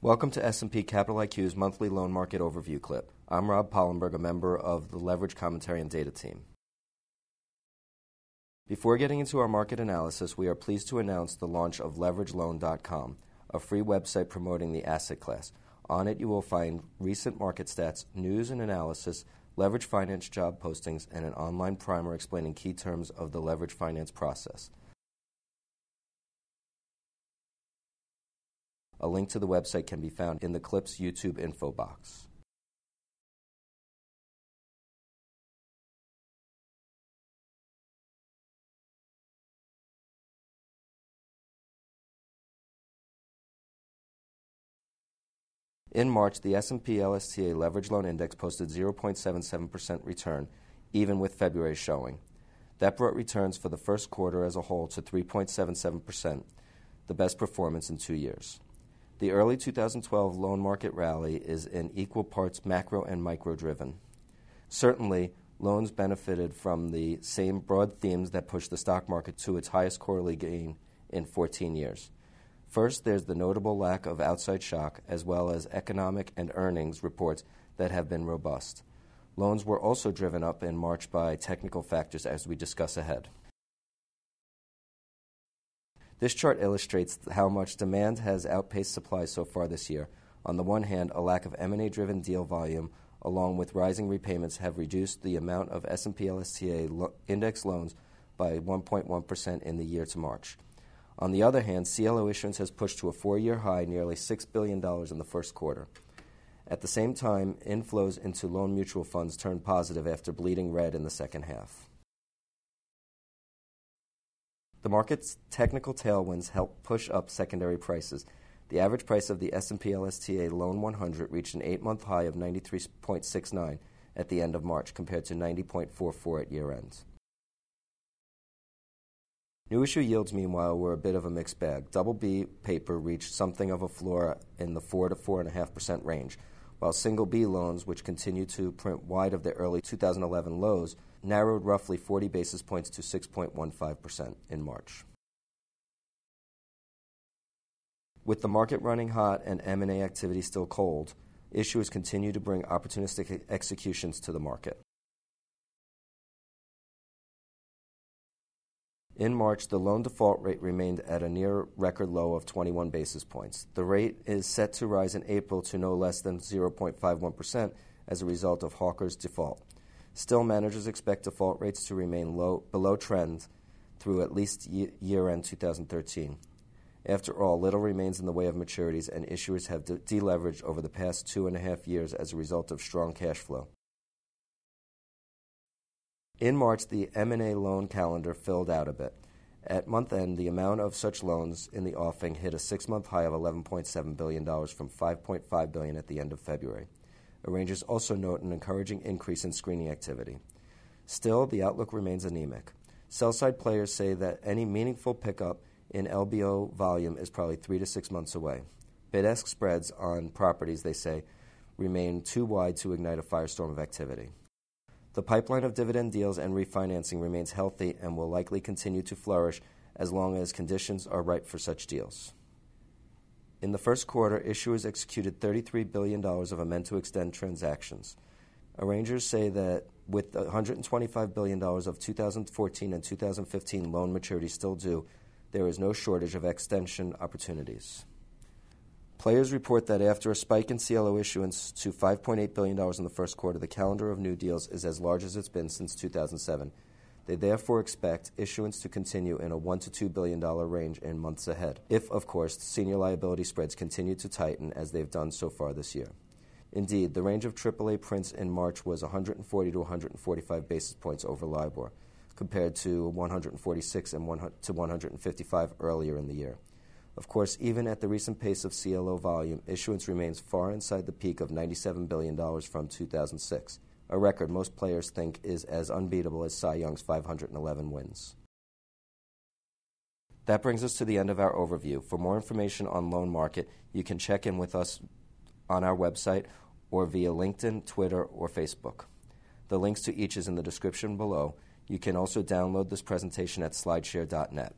Welcome to S&P Capital IQ's monthly loan market overview clip. I'm Rob Pollenberg, a member of the Leverage Commentary and Data team. Before getting into our market analysis, we are pleased to announce the launch of LeverageLoan.com, a free website promoting the asset class. On it, you will find recent market stats, news and analysis, leverage finance job postings, and an online primer explaining key terms of the leverage finance process. A link to the website can be found in the clip's YouTube info box. In March, the S&P LSTA Leverage Loan Index posted 0.77% return, even with February's showing. That brought returns for the first quarter as a whole to 3.77%, the best performance in 2 years. The early 2012 loan market rally is in equal parts macro and micro driven. Certainly, loans benefited from the same broad themes that pushed the stock market to its highest quarterly gain in 14 years. First, there's the notable lack of outside shock, as well as economic and earnings reports that have been robust. Loans were also driven up in March by technical factors, as we discuss ahead. This chart illustrates how much demand has outpaced supply so far this year. On the one hand, a lack of M&A-driven deal volume, along with rising repayments, have reduced the amount of S&P LSTA index loans by 1.1% in the year to March. On the other hand, CLO issuance has pushed to a 4-year high, nearly $6 billion in the first quarter. At the same time, inflows into loan mutual funds turned positive after bleeding red in the second half. The market's technical tailwinds helped push up secondary prices. The average price of the S&P LSTA Loan 100 reached an 8-month high of 93.69 at the end of March, compared to 90.44 at year-end. New issue yields, meanwhile, were a bit of a mixed bag. Double B paper reached something of a floor in the 4 to 4.5% range, while single B loans, which continued to print wide of their early 2011 lows, narrowed roughly 40 basis points to 6.15% in March. With the market running hot and M&A activity still cold, issuers continue to bring opportunistic executions to the market. In March, the loan default rate remained at a near record low of 21 basis points. The rate is set to rise in April to no less than 0.51% as a result of hawkers' default. Still, managers expect default rates to remain below trend through at least year-end 2013. After all, little remains in the way of maturities, and issuers have deleveraged over the past 2.5 years as a result of strong cash flow. In March, the M&A loan calendar filled out a bit. At month end, the amount of such loans in the offing hit a 6-month high of $11.7 billion from $5.5 billion at the end of February. Arrangers also note an encouraging increase in screening activity. Still, the outlook remains anemic. Sell-side players say that any meaningful pickup in LBO volume is probably 3 to 6 months away. Bid-ask spreads on properties, they say, remain too wide to ignite a firestorm of activity. The pipeline of dividend deals and refinancing remains healthy and will likely continue to flourish as long as conditions are right for such deals. In the first quarter, issuers executed $33 billion of amend-to-extend transactions. Arrangers say that with $125 billion of 2014 and 2015 loan maturities still due, there is no shortage of extension opportunities. Players report that after a spike in CLO issuance to $5.8 billion in the first quarter, the calendar of new deals is as large as it's been since 2007. They therefore expect issuance to continue in a $1 to $2 billion range in months ahead, if, of course, senior liability spreads continue to tighten as they've done so far this year. Indeed, the range of AAA prints in March was 140 to 145 basis points over LIBOR, compared to 146 and to 155 earlier in the year. Of course, even at the recent pace of CLO volume, issuance remains far inside the peak of $97 billion from 2006, a record most players think is as unbeatable as Cy Young's 511 wins. That brings us to the end of our overview. For more information on loan market, you can check in with us on our website or via LinkedIn, Twitter, or Facebook. The links to each is in the description below. You can also download this presentation at slideshare.net.